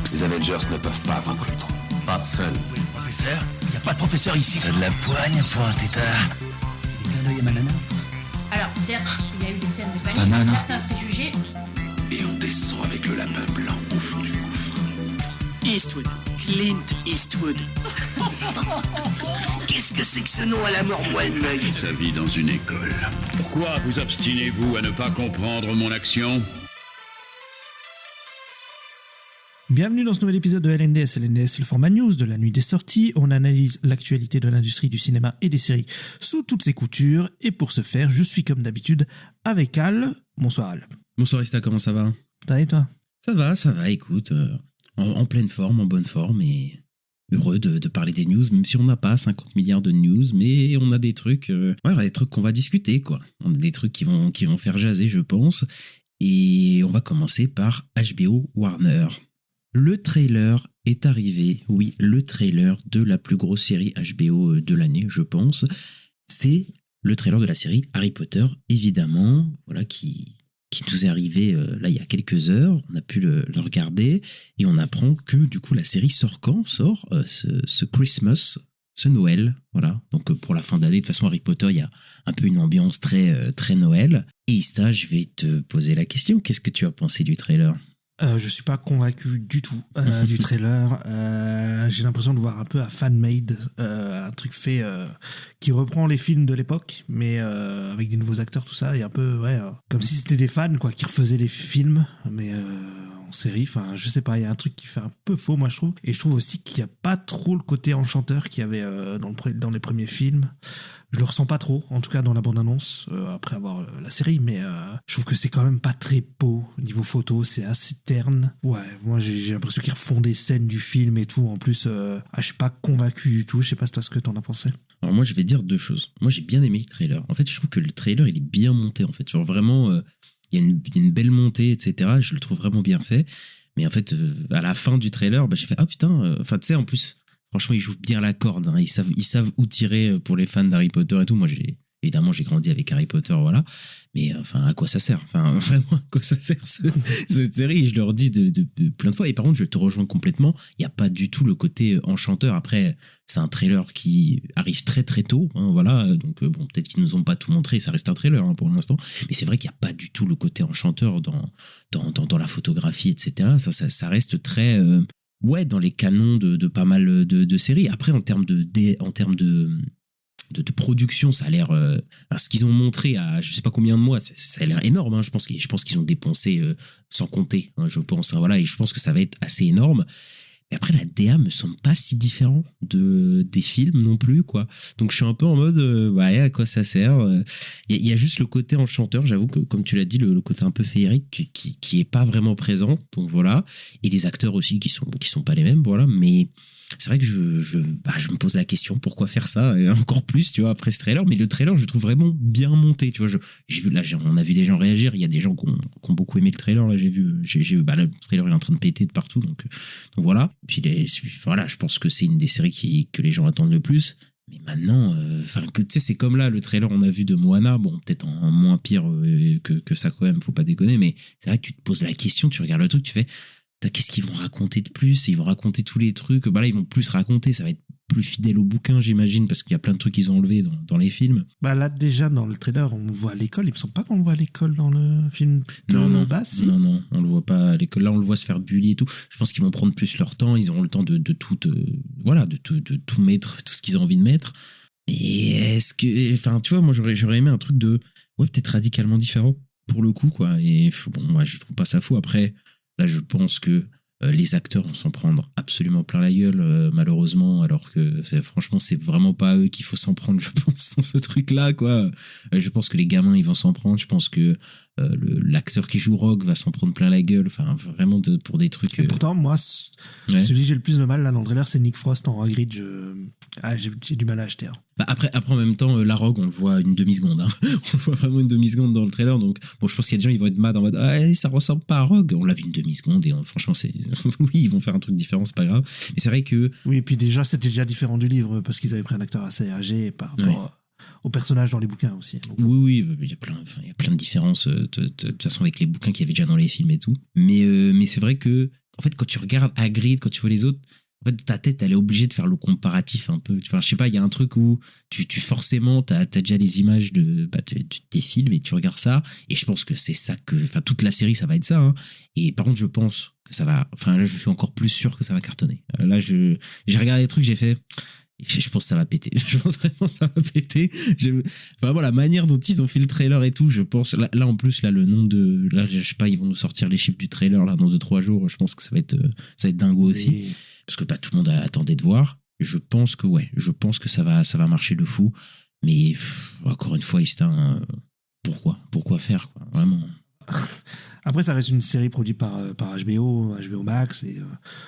Ces Avengers ne peuvent pas vaincre Ultron. Pas seul. Oui, le professeur? Il n'y a pas de professeur ici. T'as de la poigne, point, tétard. Et clin d'œil à ma nana. Alors, certes, il y a eu des scènes de panique, Ta nana. certains préjugés. Et on descend avec le lapin blanc au fond du gouffre. Eastwood. Clint Eastwood. Qu'est-ce que c'est que ce nom à la mort moelle-l'œil? Sa vie dans une école. Pourquoi vous obstinez-vous à ne pas comprendre mon action? Bienvenue dans ce nouvel épisode de LNDS. LNDS, c'est le format news de la nuit des sorties. On analyse l'actualité de l'industrie du cinéma et des séries sous toutes ses coutures. Et pour ce faire, je suis comme d'habitude avec Al. Bonsoir Al. Bonsoir Ista, comment ça va? Ça va et toi? Ça va, écoute, en pleine forme, en bonne forme et heureux de parler des news, même si on n'a pas 50 milliards de news, mais on a des trucs, on a des trucs qu'on va discuter, quoi. On a des trucs qui vont faire jaser, je pense. Et on va commencer par HBO Warner. Le trailer est arrivé, oui, le trailer de la plus grosse série HBO de l'année, je pense. C'est le trailer de la série Harry Potter, évidemment, voilà, qui nous est arrivé là il y a quelques heures. On a pu le regarder et on apprend que du coup la série sort quand? Sort ce Christmas, ce Noël, voilà. Donc pour la fin d'année, de toute façon Harry Potter, il y a un peu une ambiance très Noël. Et Ista, je vais te poser la question, qu'est-ce que tu as pensé du trailer? Je suis pas convaincu du tout du trailer. J'ai l'impression de voir un peu un fan-made, un truc fait qui reprend les films de l'époque, mais avec des nouveaux acteurs, tout ça, et un peu comme si c'était des fans quoi qui refaisaient les films, mais en série. Enfin, je sais pas, il y a un truc qui fait un peu faux, moi je trouve. Et je trouve aussi qu'il y a pas trop le côté enchanteur qu'il y avait dans les premiers films. Je le ressens pas trop, en tout cas dans la bande-annonce, après avoir la série, mais je trouve que c'est quand même pas très beau. Niveau photo, c'est assez terne. Ouais, moi j'ai l'impression qu'ils refont des scènes du film et tout. En plus, je suis pas convaincu du tout. Je sais pas toi ce que t'en as pensé. Alors moi je vais dire deux choses. Moi j'ai bien aimé le trailer. En fait je trouve que le trailer il est bien monté en fait. Genre vraiment, il y a une belle montée, etc. Je le trouve vraiment bien fait. Mais en fait, à la fin du trailer, j'ai fait ah putain, enfin tu sais en plus... Franchement, ils jouent bien la corde. Hein. Ils savent où tirer pour les fans d'Harry Potter et tout. Moi, évidemment, j'ai grandi avec Harry Potter, voilà. Mais enfin, à quoi ça sert? Enfin, vraiment, à quoi ça sert cette série? Je leur dis de plein de fois. Et par contre, je te rejoins complètement. Il n'y a pas du tout le côté enchanteur. Après, c'est un trailer qui arrive très très tôt, hein, voilà. Donc bon, peut-être qu'ils nous ont pas tout montré. Ça reste un trailer hein, pour l'instant. Mais c'est vrai qu'il n'y a pas du tout le côté enchanteur dans la photographie, etc. Ça reste très ouais, dans les canons de pas mal de séries. Après, en termes de production, ça a l'air... ce qu'ils ont montré à je sais pas combien de mois, ça a l'air énorme. Hein. Je pense qu'ils ont dépensé sans compter, hein, je pense. Hein, voilà, et je pense que ça va être assez énorme. Mais après, la DA me semble pas si différent des films non plus, quoi. Donc, je suis un peu en mode, ouais, à quoi ça sert? Il y a juste le côté enchanteur, j'avoue que, comme tu l'as dit, le côté un peu féerique qui est pas vraiment présent. Donc, voilà. Et les acteurs aussi qui sont pas les mêmes, voilà. Mais c'est vrai que je me pose la question, pourquoi faire ça? Et encore plus, tu vois, après ce trailer. Mais le trailer, je le trouve vraiment bien monté, tu vois. J'ai vu, là, on a vu des gens réagir. Il y a des gens qui ont beaucoup aimé le trailer, là. J'ai vu, là, le trailer, il est en train de péter de partout. Donc voilà. Puis voilà, je pense que c'est une des séries que les gens attendent le plus. Mais maintenant, tu sais, c'est comme là, le trailer on a vu de Moana, bon, peut-être en moins pire que ça quand même, faut pas déconner, mais c'est vrai que tu te poses la question, tu regardes le truc, tu fais, qu'est-ce qu'ils vont raconter de plus? Ils vont raconter tous les trucs, là, ils vont plus raconter, ça va être plus fidèle au bouquin, j'imagine, parce qu'il y a plein de trucs qu'ils ont enlevés dans les films. Là, déjà, dans le trailer, on voit l'école. Il me semble pas qu'on le voit à l'école dans le film de non, base. Non, on le voit pas à l'école. Là, on le voit se faire bully et tout. Je pense qu'ils vont prendre plus leur temps. Ils auront le temps de tout mettre, tout ce qu'ils ont envie de mettre. Mais est-ce que... Enfin, tu vois, moi, j'aurais aimé un truc peut-être radicalement différent, pour le coup, quoi. Et bon, moi, je trouve pas ça fou. Après, là, je pense que les acteurs vont s'en prendre absolument plein la gueule, malheureusement, alors que franchement, c'est vraiment pas à eux qu'il faut s'en prendre, je pense, dans ce truc-là, quoi. Je pense que les gamins, ils vont s'en prendre. Je pense que l'acteur qui joue Rogue va s'en prendre plein la gueule. Enfin, vraiment, pour des trucs... Et pourtant, moi, celui que j'ai le plus de mal, là, dans le trailer, c'est Nick Frost en Hagrid. J'ai du mal à acheter. Hein. Après, en même temps, la Rogue, on le voit une demi-seconde. Hein. On le voit vraiment une demi-seconde dans le trailer. Donc, bon, je pense qu'il y a des gens, ils vont être mad en mode ça ressemble pas à Rogue. On l'a vu une demi-seconde et franchement, oui, ils vont faire un truc différent, c'est pas grave. Mais c'est vrai que... Oui, et puis déjà, c'était déjà différent du livre parce qu'ils avaient pris un acteur assez âgé par rapport aux personnages dans les bouquins aussi. Donc. Oui, il y a plein de différences de toute façon avec les bouquins qu'il y avait déjà dans les films et tout. Mais c'est vrai que en fait, quand tu regardes Hagrid, quand tu vois les autres, en fait, ta tête, elle est obligée de faire le comparatif un peu. Enfin, je sais pas, il y a un truc où tu forcément, t'as déjà les images des films et tu regardes ça. Et je pense que c'est ça enfin, toute la série, ça va être ça. Hein. Et par contre, je pense que ça va, enfin, là, je suis encore plus sûr que ça va cartonner. Là, j'ai regardé les trucs, j'ai fait, je pense que ça va péter. Je pense vraiment que ça va péter. Vraiment, la manière dont ils ont fait le trailer et tout, je pense, là en plus, là, le nom de, là, je sais pas, ils vont nous sortir les chiffres du trailer, là, dans 2-3 jours. Je pense que ça va être dingo aussi. Et Parce que pas tout le monde attendait de voir. Je pense que ça va marcher de fou. Mais encore une fois, Istin, pourquoi faire, quoi, vraiment. après, ça reste une série produite par HBO Max, et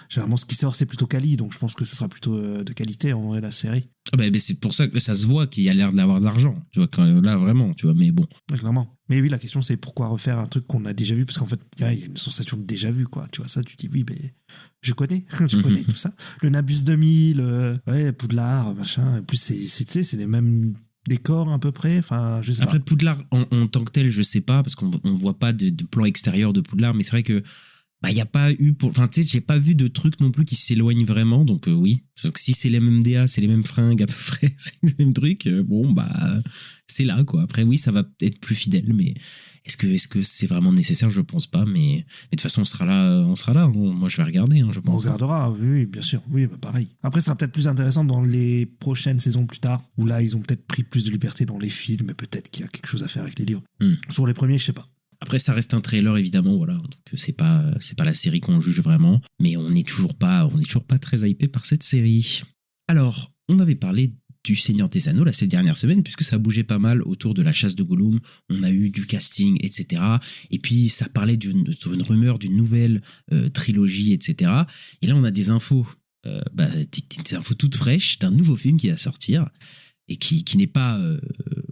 généralement, ce qui sort, c'est plutôt quali, donc je pense que ça sera plutôt de qualité, en vrai, la série. Ah bah, c'est pour ça que ça se voit qu'il y a l'air d'avoir de l'argent, tu vois, là, vraiment, tu vois, mais bon. Ouais, clairement. Mais oui, la question, c'est pourquoi refaire un truc qu'on a déjà vu, parce qu'en fait, il y a une sensation de déjà vu, quoi. Tu vois ça, tu te dis, oui, mais je connais, tout ça. Le Nabus 2000, ouais, Poudlard, machin, et plus, tu sais, c'est les mêmes décors à peu près, enfin, je sais Après, pas. Poudlard, en tant que tel, je sais pas, parce qu'on voit pas de plan extérieur de Poudlard, mais c'est vrai que bah, y a pas eu enfin, tu sais, j'ai pas vu de truc non plus qui s'éloigne vraiment, donc oui. Donc, si c'est les mêmes DA, c'est les mêmes fringues à peu près, c'est le même truc, bon, bah, c'est là, quoi. Après, oui, ça va être plus fidèle, mais est-ce que c'est vraiment nécessaire? Je pense pas, mais de toute façon, on sera là. Moi, je vais regarder, hein, je On pense. regardera, oui, bien sûr, oui, bah pareil. Après, ça sera peut-être plus intéressant dans les prochaines saisons plus tard, où là, ils ont peut-être pris plus de liberté dans les films, et peut-être qu'il y a quelque chose à faire avec les livres. Sur les premiers, je sais pas. Après, ça reste un trailer, évidemment, voilà. Donc, c'est pas la série qu'on juge vraiment, mais on n'est toujours pas très hypé par cette série. Alors, on avait parlé du Seigneur des Anneaux là ces dernières semaines, puisque ça bougeait pas mal autour de la chasse de Gollum. On a eu du casting, etc. Et puis, ça parlait d'une rumeur d'une nouvelle trilogie, etc. Et là, on a des infos, des infos toutes fraîches d'un nouveau film qui va sortir et qui n'est pas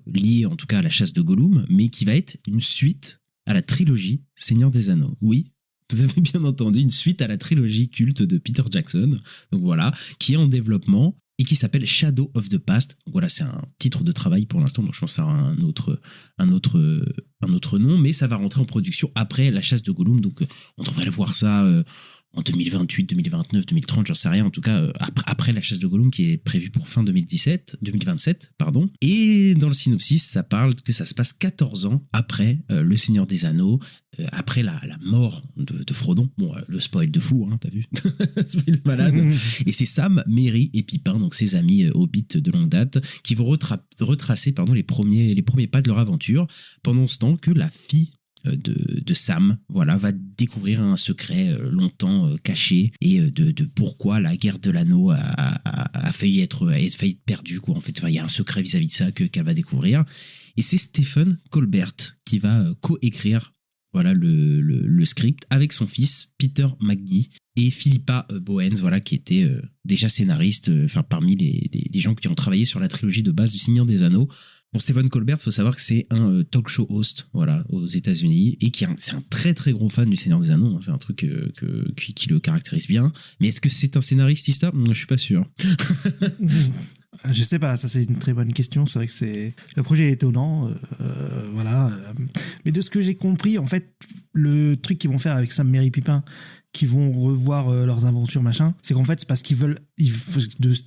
lié, en tout cas, à la chasse de Gollum, mais qui va être une suite à la trilogie Seigneur des Anneaux. Oui, vous avez bien entendu, une suite à la trilogie culte de Peter Jackson, donc voilà, qui est en développement et qui s'appelle Shadow of the Past. Donc voilà, c'est un titre de travail pour l'instant, donc je pense que ça aura un autre nom, mais ça va rentrer en production après la chasse de Gollum, donc on devrait le voir ça en 2028, 2029, 2030, j'en sais rien, en tout cas après la chasse de Gollum qui est prévue pour fin 2027, pardon. Et dans le synopsis, ça parle que ça se passe 14 ans après Le Seigneur des Anneaux, après la mort de Frodon. Bon, le spoil de fou, hein, t'as vu? Spoil de malade. Et c'est Sam, Merry et Pipin, donc ses amis hobbits de longue date, qui vont retracer les premiers pas de leur aventure, pendant ce temps que la fille de Sam, voilà, va découvrir un secret longtemps caché, et de pourquoi la guerre de l'anneau a failli être perdue, quoi. En fait, il y a un secret vis-à-vis de ça qu'elle va découvrir. Et c'est Stephen Colbert qui va co-écrire, voilà, le script avec son fils Peter McGee et Philippa Bowens, voilà, qui était déjà scénariste, parmi les gens qui ont travaillé sur la trilogie de base du Seigneur des Anneaux. Pour Stephen Colbert, il faut savoir que c'est un talk show host, voilà, aux États-Unis, et c'est un très très gros fan du Seigneur des Anneaux, hein. C'est un truc qui le caractérise bien. Mais est-ce que c'est un scénariste, Ista? Je suis pas sûr. Je sais pas, ça c'est une très bonne question. C'est vrai que le projet est étonnant, voilà. Mais de ce que j'ai compris, en fait, le truc qu'ils vont faire avec Sam, Merry, Pipin, qui vont revoir leurs aventures, machin, c'est qu'en fait, c'est parce qu'ils veulent,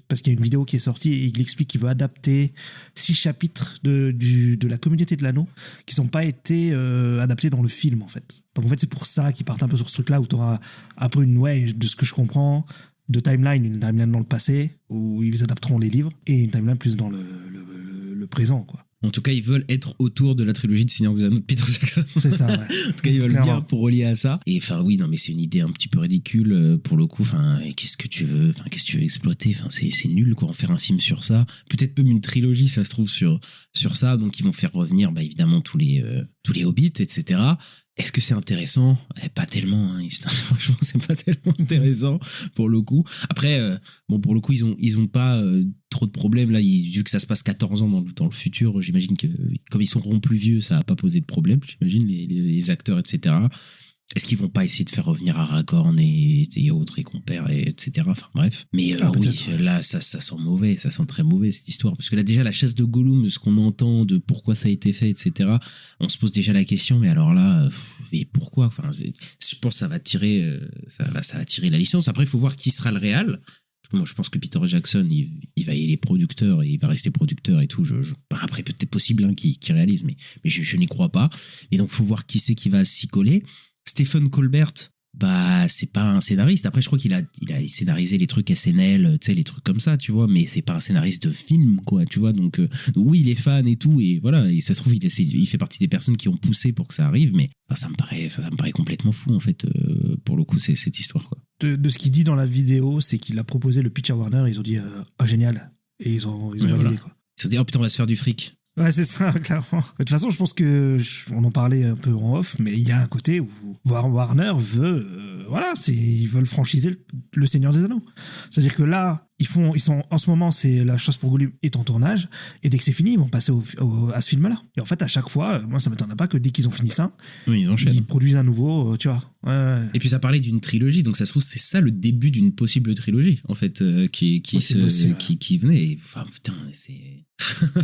parce qu'il y a une vidéo qui est sortie et il explique qu'il veut adapter 6 chapitres de la communauté de l'anneau qui n'ont pas été adaptés dans le film, en fait. Donc en fait, c'est pour ça qu'ils partent un peu sur ce truc-là où tu auras un peu de ce que je comprends, une timeline dans le passé où ils adapteront les livres, et une timeline plus dans le présent, quoi. En tout cas, ils veulent être autour de la trilogie de Seigneur des Anneaux de Peter Jackson. C'est ça, ouais. En tout cas, ils veulent Clairement. bien pour relier à ça. Et enfin, oui, non, mais c'est une idée un petit peu ridicule pour le coup. Enfin, qu'est-ce que tu veux exploiter? Enfin, c'est nul, quoi, en faire un film sur ça. Peut-être même une trilogie, ça se trouve, sur ça. Donc, ils vont faire revenir, évidemment, tous les hobbits, etc. Est-ce que c'est intéressant? Pas tellement, hein. Franchement, c'est pas tellement intéressant pour le coup. Après, pour le coup, ils ont pas trop de problèmes là. Vu que ça se passe 14 ans dans le futur, j'imagine que comme ils seront plus vieux, ça va pas poser de problème. J'imagine les acteurs, etc. Est-ce qu'ils vont pas essayer de faire revenir Aragorn et autres et compères, et etc. Enfin bref. Mais oui, là, ça sent mauvais, ça sent très mauvais cette histoire. Parce que là, déjà, la chasse de Gollum, de ce qu'on entend, de pourquoi ça a été fait, etc., on se pose déjà la question, mais alors là, et pourquoi? Enfin, je pense que ça va tirer la licence. Après, il faut voir qui sera le réal. Moi, je pense que Peter Jackson, il va y aller producteur et il va rester producteur et tout. Après, peut-être possible qu'il réalise, mais je n'y crois pas. Et donc, faut voir qui c'est qui va s'y coller. Stephen Colbert, bah, c'est pas un scénariste. Après, je crois qu'il a scénarisé les trucs SNL, tu sais, les trucs comme ça, tu vois, mais c'est pas un scénariste de film, quoi, tu vois. Donc, oui, il est fan et tout, et voilà, et ça se trouve, il fait partie des personnes qui ont poussé pour que ça arrive, mais ça me paraît complètement fou, en fait, pour le coup, c'est cette histoire, quoi. De ce qu'il dit dans la vidéo, c'est qu'il a proposé le pitch à Warner, ils ont dit oh génial, et ils ont validé, voilà. quoi. Ils se sont dit, oh putain, on va se faire du fric. Ouais, c'est ça, clairement. De toute façon, je pense que on en parlait un peu en off, mais il y a un côté où Warner veut, ils veulent franchiser le Seigneur des Anneaux. C'est-à-dire que là, en ce moment, c'est La Chasse pour Gollum est en tournage, et dès que c'est fini, ils vont passer à ce film-là. Et en fait, à chaque fois, moi, ça m'étonnerait pas que dès qu'ils ont fini ça, oui, ils produisent un nouveau, tu vois. Ouais. Et puis ça parlait d'une trilogie, donc ça se trouve, c'est ça le début d'une possible trilogie, en fait, qui venait. Enfin, putain, c'est.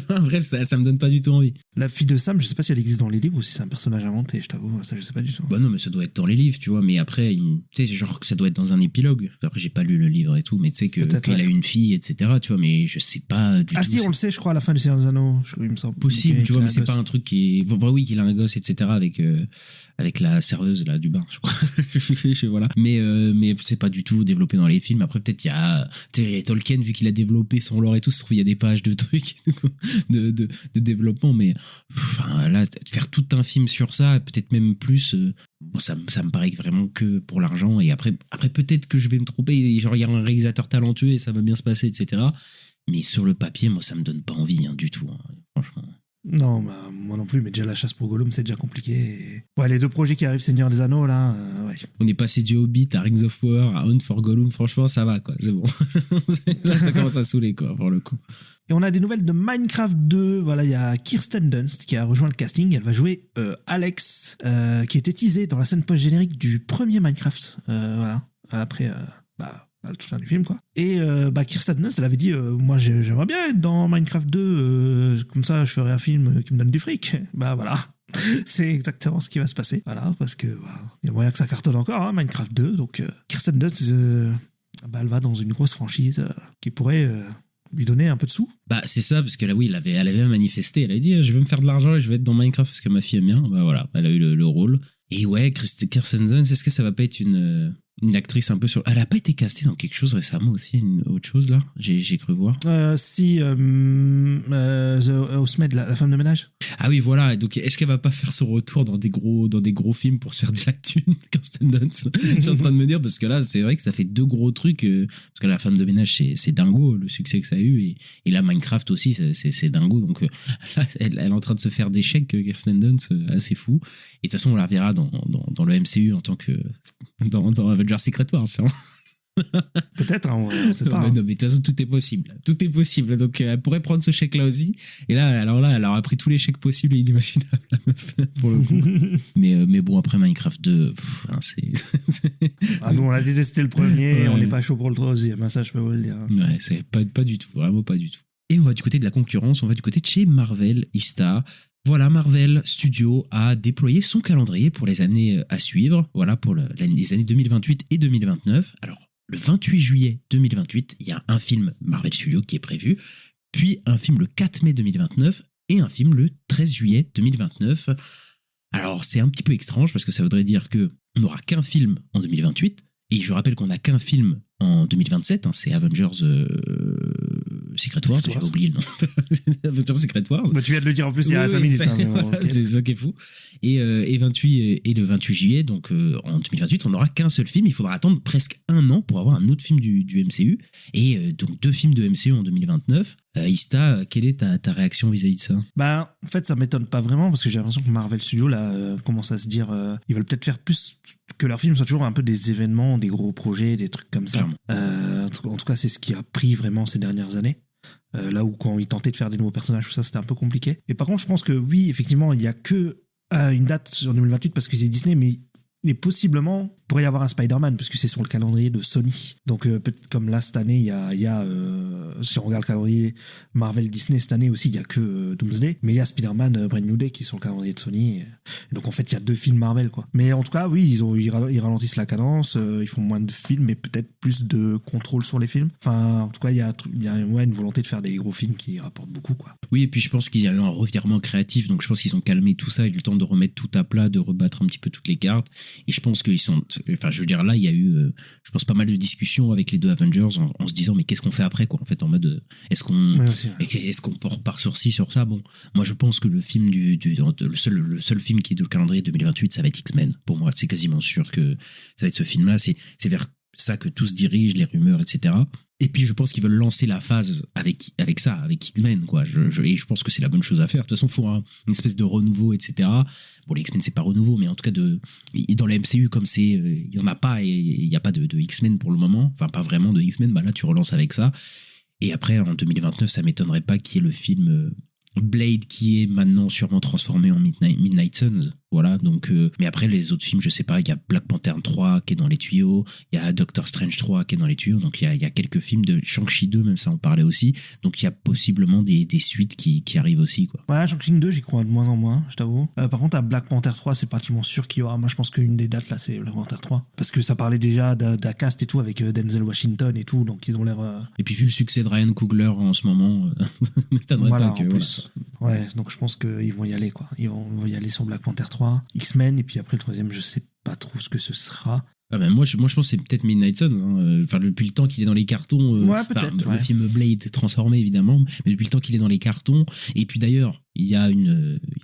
Bref, ça me donne pas du tout envie. La fille de Sam, je sais pas si elle existe dans les livres ou si c'est un personnage inventé, je t'avoue, ça je sais pas du tout. Bah non, mais ça doit être dans les livres, tu vois, mais après, tu sais, genre que ça doit être dans un épilogue. Après, j'ai pas lu le livre et tout, mais tu sais qu'il a une fille, etc., tu vois, mais je sais pas du tout. Ah si, on le sait, je crois, à la fin du Seigneur des Anneaux, il me semble. Possible, tu vois, mais c'est pas un truc qui est. Bon, oui, qu'il a un gosse, etc., avec la serveuse là du bar, je crois. Voilà. Mais c'est pas du tout développé dans les films. Après, peut-être il y a Tolkien, vu qu'il a développé son lore et tout, ça se trouve, il y a des pages de trucs de développement, mais enfin là, faire tout un film sur ça, peut-être même plus, ça me paraît vraiment que pour l'argent. Et après peut-être que je vais me tromper, genre il y a un réalisateur talentueux et ça va bien se passer, etc. Mais sur le papier, moi ça me donne pas envie, du tout, franchement. Non, bah, moi non plus, mais déjà La Chasse pour Gollum, c'est déjà compliqué. Et... ouais, les deux projets qui arrivent, Seigneur des Anneaux, là, ouais. On est passé du Hobbit à Rings of Power à Hunt for Gollum, franchement, ça va, quoi, c'est bon. Là, ça commence à saouler, quoi, pour le coup. Et on a des nouvelles de Minecraft 2. Voilà, il y a Kirsten Dunst qui a rejoint le casting. Elle va jouer Alex, qui était teasée dans la scène post-générique du premier Minecraft. Voilà, après, à la toute fin du film, quoi. Et Kirsten Dunst, elle avait dit moi j'aimerais bien être dans Minecraft 2, comme ça je ferai un film qui me donne du fric. Bah voilà, c'est exactement ce qui va se passer. Voilà, parce que il y a moyen que ça cartonne encore, hein, Minecraft 2. Donc Kirsten Dunst, elle va dans une grosse franchise qui pourrait lui donner un peu de sous. Bah c'est ça, parce que là oui, elle avait manifesté, elle avait dit je veux me faire de l'argent et je vais être dans Minecraft parce que ma fille aime bien. Bah voilà, elle a eu le rôle. Et ouais, Kirsten Dunst, est-ce que ça va pas être une actrice un peu sur... Elle a pas été castée dans quelque chose récemment aussi, une autre chose là, j'ai cru voir. Si, The Housemaid, la femme de ménage. Ah oui, voilà. Donc est-ce qu'elle va pas faire son retour dans des gros films pour se faire de la thune, Kirsten Dunst? Je suis en train de me dire, parce que là c'est vrai que ça fait deux gros trucs, parce que la femme de ménage c'est dingo le succès que ça a eu, et là Minecraft aussi c'est dingo, donc là elle est en train de se faire des chèques, Kirsten Dunst, assez fou. Et de toute façon on la verra dans le MCU en tant que dans Avengers Secret Wars, sûrement. Peut-être, hein, on sait pas. Non, mais de toute façon, tout est possible. Donc, elle pourrait prendre ce chèque-là aussi. Et là, elle aura pris tous les chèques possibles et inimaginables, la meuf, pour le coup. mais bon, après Minecraft 2, c'est... nous, on a détesté le premier, ouais. On n'est pas chaud pour le troisième, ça, je peux vous le dire. Ouais, c'est pas du tout, vraiment pas du tout. Et on va du côté de la concurrence, on va du côté de chez Marvel Ista. Voilà, Marvel Studios a déployé son calendrier pour les années à suivre, voilà, pour les années 2028 et 2029. Alors, le 28 juillet 2028, il y a un film Marvel Studios qui est prévu, puis un film le 4 mai 2029 et un film le 13 juillet 2029. Alors, c'est un petit peu étrange parce que ça voudrait dire qu'on n'aura qu'un film en 2028, et je rappelle qu'on n'a qu'un film en 2027, c'est Avengers Secret Wars, j'avais oublié le nom. Avengers Secret Wars. Bah, tu viens de le dire en plus il y a 5 minutes. Okay. C'est ça qui est fou. Et le 28 juillet, donc en 2028, on n'aura qu'un seul film. Il faudra attendre presque un an pour avoir un autre film du MCU. Et donc 2 films de MCU en 2029. Ista, quelle est ta réaction vis-à-vis de ça? Bah, en fait, ça m'étonne pas vraiment parce que j'ai l'impression que Marvel Studios là commence à se dire, ils veulent peut-être faire plus que leurs films soient toujours un peu des événements, des gros projets, des trucs comme ça. En tout cas, c'est ce qui a pris vraiment ces dernières années. Là où quand ils tentaient de faire des nouveaux personnages, tout ça, c'était un peu compliqué. Et par contre, je pense que oui, effectivement, il y a que une date en 2028 parce que c'est Disney, mais Et possiblement, il pourrait y avoir un Spider-Man, parce que c'est sur le calendrier de Sony. Donc, peut-être comme là, cette année, il y a si on regarde le calendrier Marvel Disney, cette année aussi, il n'y a que Doomsday. Mais il y a Spider-Man Brand New Day qui est sur le calendrier de Sony. Et donc, en fait, il y a 2 films Marvel, quoi. Mais en tout cas, oui, ils ralentissent la cadence, ils font moins de films, mais peut-être plus de contrôle sur les films. Enfin, en tout cas, il y a une volonté de faire des gros films qui rapportent beaucoup, quoi. Oui, et puis je pense qu'il y a eu un revirement créatif, donc je pense qu'ils ont calmé tout ça, ils ont eu le temps de remettre tout à plat, de rebattre un petit peu toutes les cartes. Et je pense qu'ils sont, enfin, je veux dire, là, il y a eu, je pense, pas mal de discussions avec les 2 Avengers en se disant, mais qu'est-ce qu'on fait après, quoi, en fait, en mode, est-ce qu'on repart sur ça? Bon, moi, je pense que le film le seul film qui est de calendrier 2028, ça va être X-Men. Pour moi, c'est quasiment sûr que ça va être ce film-là. C'est vers ça que tout se dirige, les rumeurs, etc. Et puis je pense qu'ils veulent lancer la phase avec ça, avec X-Men, quoi. Et je pense que c'est la bonne chose à faire. De toute façon, il faut une espèce de renouveau, etc. Bon, les X-Men, c'est pas renouveau, mais en tout cas, dans la MCU, comme c'est, il y en a pas, et il y a pas de X-Men pour le moment, enfin pas vraiment de X-Men, bah là tu relances avec ça. Et après, en 2029, ça m'étonnerait pas qu'il y ait le film Blade qui est maintenant sûrement transformé en Midnight Suns. Voilà, donc, mais après, les autres films, je sais pas, il y a Black Panther 3 qui est dans les tuyaux, il y a Doctor Strange 3 qui est dans les tuyaux, donc il y a quelques films de Shang-Chi 2, même ça en parlait aussi, donc il y a possiblement des suites qui arrivent aussi, quoi. Ouais, Shang-Chi 2, j'y crois de moins en moins, je t'avoue. Par contre, à Black Panther 3, c'est pratiquement sûr qu'il y aura. Moi, je pense qu'une des dates, là, c'est Black Panther 3. Parce que ça parlait déjà d'un cast et tout, avec Denzel Washington et tout, donc ils ont l'air... Et puis, vu le succès de Ryan Coogler en ce moment, m'étonnerait voilà, pas que... en plus. Voilà. Ouais, donc je pense qu'ils vont y aller, quoi. Ils vont y aller sur Black Panther 3, X-Men, et puis après, le troisième, je sais pas trop ce que ce sera. Ah ben moi je pense que c'est peut-être Midnight Suns, hein. Enfin, depuis le temps qu'il est dans les cartons, ouais, peut-être, le film Blade est transformé évidemment, mais depuis le temps qu'il est dans les cartons. Et puis d'ailleurs il y a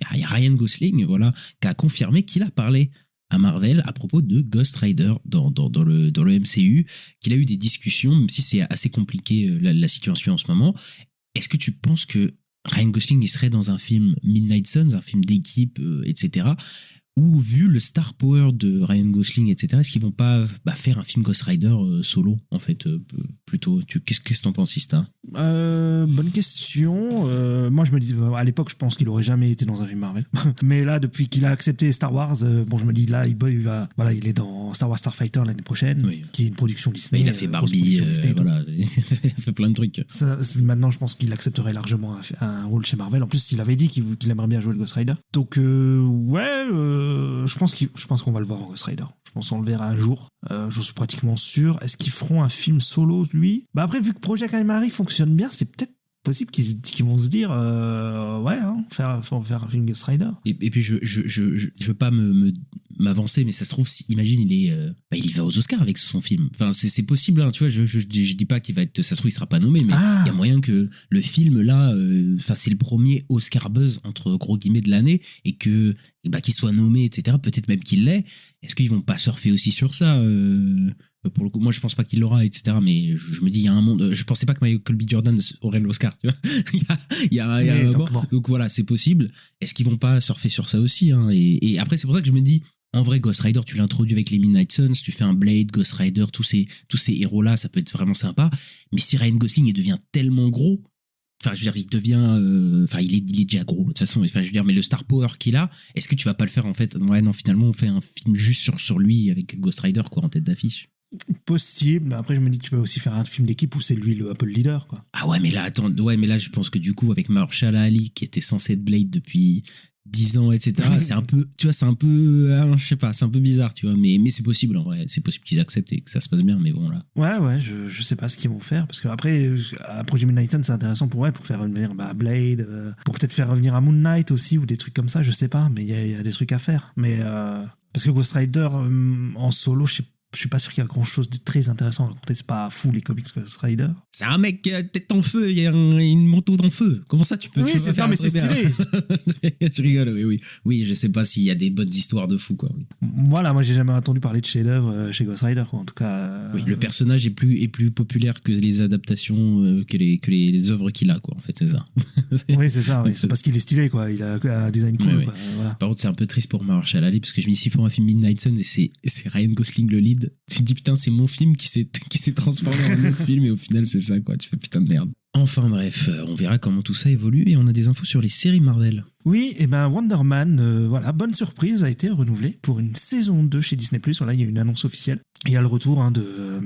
Ryan Gosling, voilà, qui a confirmé qu'il a parlé à Marvel à propos de Ghost Rider dans le MCU, qu'il a eu des discussions, même si c'est assez compliqué la situation en ce moment. Est-ce que tu penses que Ryan Gosling il serait dans un film Midnight Suns, un film d'équipe, etc., ou vu le star power de Ryan Gosling, etc., est-ce qu'ils vont pas faire un film Ghost Rider solo, en fait, plutôt? Qu'est-ce que t'en penses, Ista? Bonne question. Moi, je me dis, à l'époque, je pense qu'il aurait jamais été dans un film Marvel. Mais là, depuis qu'il a accepté Star Wars, je me dis, là, il est dans Star Wars Starfighter l'année prochaine, oui, qui est une production Disney. Il a fait Barbie, voilà, il a fait plein de trucs. Maintenant, je pense qu'il accepterait largement un rôle chez Marvel. En plus, il avait dit qu'il aimerait bien jouer le Ghost Rider. Donc, je pense qu'on va le voir en Ghost Rider. Je pense qu'on le verra un jour. Je suis pratiquement sûr. Est-ce qu'ils feront un film solo, lui? Après, vu que Project Imari fonctionne bien, c'est peut-être possible qu'ils vont se dire faut faire un film Ghost Rider. Et puis je veux pas m'avancer, mais ça se trouve, imagine, il va aux Oscars avec son film. Enfin, c'est possible, hein, tu vois. Je dis pas qu'il va être, ça se trouve, il sera pas nommé, mais il y a moyen que le film là, c'est le premier Oscar buzz entre gros guillemets de l'année, et que qu'il soit nommé, etc. Peut-être même qu'il l'est. Est-ce qu'ils vont pas surfer aussi sur ça? Pour le coup, moi je pense pas qu'il l'aura, etc., mais je me dis, il y a un monde, je pensais pas que Michael B. Jordan aurait l'Oscar, tu vois. il y a un moment, donc voilà, c'est possible. Est-ce qu'ils vont pas surfer sur ça aussi, hein? Et après, c'est pour ça que je me dis, en vrai, Ghost Rider, tu l'introduis avec les Midnight Suns, tu fais un Blade, Ghost Rider, tous ces héros-là, ça peut être vraiment sympa. Mais si Ryan Gosling, il devient tellement gros, enfin, je veux dire, il devient, il est déjà gros, de toute façon, enfin, je veux dire, mais le star power qu'il a, est-ce que tu vas pas le faire, en fait? Ouais, non, finalement, on fait un film juste sur lui avec Ghost Rider, quoi, en tête d'affiche. Possible, mais après je me dis que tu peux aussi faire un film d'équipe où c'est lui le Apple leader, quoi. Ah ouais, mais là je pense que du coup avec Mahershala Ali qui était censé être Blade depuis 10 ans, etc., c'est un peu, tu vois, je sais pas, c'est un peu bizarre, tu vois, mais c'est possible, en vrai, c'est possible qu'ils acceptent et que ça se passe bien, mais bon, là. Ouais, je sais pas ce qu'ils vont faire, parce que après, un projet Midnight Sun, c'est intéressant pour faire revenir Blade, pour peut-être faire revenir un Moon Knight aussi, ou des trucs comme ça, je sais pas, mais il y a des trucs à faire. Mais, parce que Ghost Rider, en solo, je suis pas sûr qu'il y a grand chose de très intéressant à raconter. C'est pas fou les comics Ghost Rider. C'est un mec tête en feu, il y a une manteau dans le feu. Comment ça tu peux faire? Mais c'est stylé. Je rigole, oui, je sais pas s'il y a des bonnes histoires de fou, quoi. Oui. Moi j'ai jamais entendu parler de chef-d'œuvre chez Ghost Rider, quoi. En tout cas. Oui, le personnage est plus populaire que les adaptations, que les œuvres qu'il a, quoi. En fait, c'est ça. Oui, c'est ça. Oui. C'est parce qu'il est stylé, quoi. Il a un design cool. Ouais, quoi. Voilà. Par contre, c'est un peu triste pour Mahershala Ali, parce que je me dis, s'ils font un film Midnight Suns et c'est Ryan Gosling le lead, tu te dis putain, c'est mon film qui s'est transformé en un autre film, et au final c'est ça, quoi. Tu fais putain de merde. Enfin bref, on verra comment tout ça évolue et on a des infos sur les séries Marvel. Oui, et ben Wonder Man, voilà, bonne surprise, a été renouvelé pour une saison 2 chez Disney+. Voilà, il y a une annonce officielle. Il y a le retour de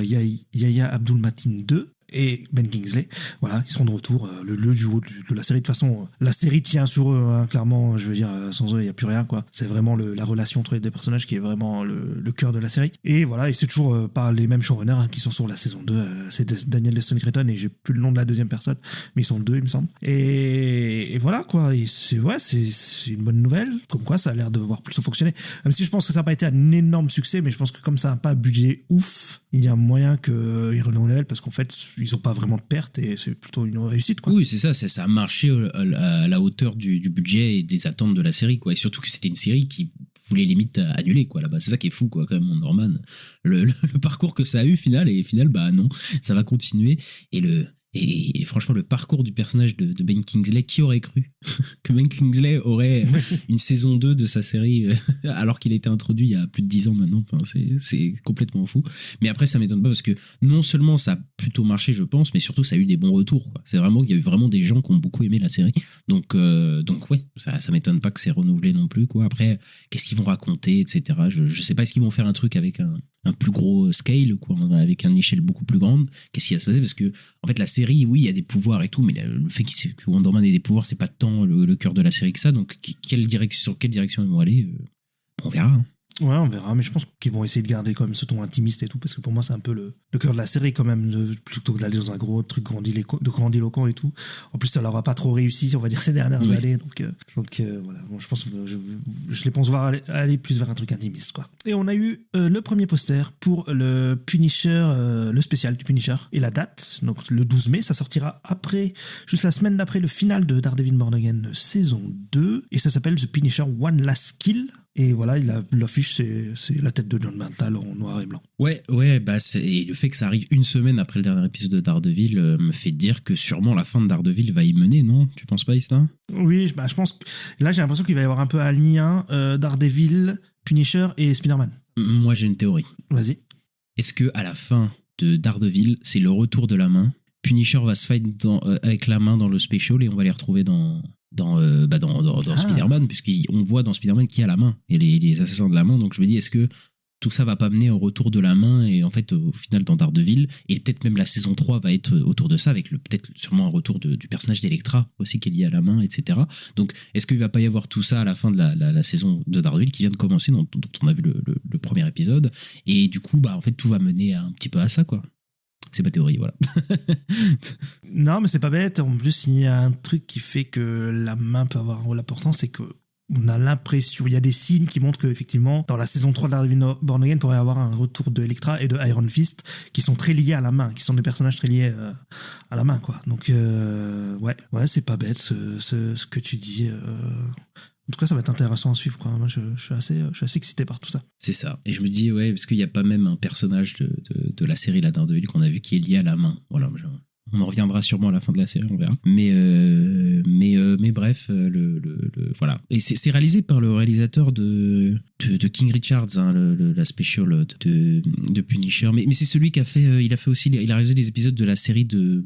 Yahya Abdul-Mateen 2 et Ben Kingsley. Voilà, ils seront de retour, le duo de la série. De toute façon, la série tient sur eux, hein, clairement. Je veux dire, sans eux, il n'y a plus rien, quoi. C'est vraiment la relation entre les deux personnages qui est vraiment le cœur de la série. Et voilà, et c'est toujours par les mêmes showrunners hein, qui sont sur la saison 2. C'est Daniel Deston Cretton et j'ai plus le nom de la deuxième personne, mais ils sont deux, il me semble. Et voilà, quoi. Et c'est une bonne nouvelle. Comme quoi, ça a l'air de voir plutôt fonctionner. Même si je pense que ça n'a pas été un énorme succès, mais je pense que comme ça n'a pas un budget ouf, il y a moyen qu'ils renouvellent parce qu'en fait, ils n'ont pas vraiment de pertes et c'est plutôt une réussite, quoi. Oui, c'est ça, ça a marché à la hauteur du budget et des attentes de la série, quoi. Et surtout que c'était une série qui voulait limite annuler, quoi, là-bas. C'est ça qui est fou, quoi, quand même, Wonder Man. Le parcours que ça a eu, final, bah non, ça va continuer. Et franchement, le parcours du personnage de Ben Kingsley, qui aurait cru que Ben Kingsley aurait une saison 2 de sa série alors qu'il a été introduit il y a plus de 10 ans maintenant. Enfin, c'est complètement fou. Mais après, ça m'étonne pas parce que non seulement ça a plutôt marché, je pense, mais surtout ça a eu des bons retours, quoi. C'est vraiment qu'il y a eu vraiment des gens qui ont beaucoup aimé la série. Donc ouais, ça m'étonne pas que c'est renouvelé non plus, quoi. Après, qu'est-ce qu'ils vont raconter, etc. Je sais pas, est-ce qu'ils vont faire un truc avec un plus gros scale, quoi, avec une échelle beaucoup plus grande. Qu'est-ce qui va se passer? Parce que, en fait, la série, oui, il y a des pouvoirs et tout, mais le fait que Wonder Man ait des pouvoirs, c'est pas tant le cœur de la série que ça. Donc, sur quelle direction ils vont aller, on verra. Hein. Ouais, on verra, mais je pense qu'ils vont essayer de garder quand même ce ton intimiste et tout, parce que pour moi, c'est un peu le cœur de la série quand même, plutôt que d'aller dans un gros truc grandiloquent et tout. En plus, ça leur a pas trop réussi, on va dire, ces dernières années, donc voilà, bon, je pense que je les pense voir aller plus vers un truc intimiste, quoi. Et on a eu le premier poster pour le Punisher, le spécial du Punisher, et la date, donc le 12 mai, ça sortira juste la semaine d'après le final de Daredevil Born Again saison 2, et ça s'appelle The Punisher One Last Kill. Et voilà, l'affiche, c'est la tête de John Bernthal en noir et blanc. Ouais, bah et le fait que ça arrive une semaine après le dernier épisode de Daredevil me fait dire que sûrement la fin de Daredevil va y mener, non? Tu penses pas, Ista? Oui, je pense que là, j'ai l'impression qu'il va y avoir un peu un lien Daredevil, Punisher et Spider-Man. Moi, j'ai une théorie. Vas-y. Est-ce que à la fin de Daredevil, c'est le retour de la main? Punisher va se fight avec la main dans le special et on va les retrouver dans Spider-Man, puisqu'on voit dans Spider-Man qui a la main et les assassins de la main. Donc je me dis, est-ce que tout ça va pas mener au retour de la main et en fait au final dans Daredevil, et peut-être même la saison 3 va être autour de ça, avec peut-être sûrement un retour du personnage d'Electra aussi qui est lié à la main, etc. Donc est-ce qu'il va pas y avoir tout ça à la fin de la saison de Daredevil qui vient de commencer, dont on a vu le premier épisode, et du coup bah en fait tout va mener un petit peu à ça, quoi. C'est ma théorie, voilà. Non, mais c'est pas bête. En plus, il y a un truc qui fait que la main peut avoir un rôle important, c'est que on a l'impression, il y a des signes qui montrent qu'effectivement, dans la saison 3 de Daredevil Born Again, il pourrait y avoir un retour de Elektra et de Iron Fist qui sont très liés à la main, qui sont des personnages très liés à la main, quoi. Donc, ouais, c'est pas bête ce que tu dis. En tout cas, ça va être intéressant à suivre, quoi. Moi, je suis assez excité par tout ça. C'est ça. Et je me dis, ouais, parce qu'il n'y a pas même un personnage de la série La Daredevil qu'on a vu qui est lié à la main. Voilà, on en reviendra sûrement à la fin de la série, on verra. Mais bref, voilà. Et c'est réalisé par le réalisateur de King Richards, hein, la special de Punisher. Mais c'est celui qui a fait, il a réalisé des épisodes de la série de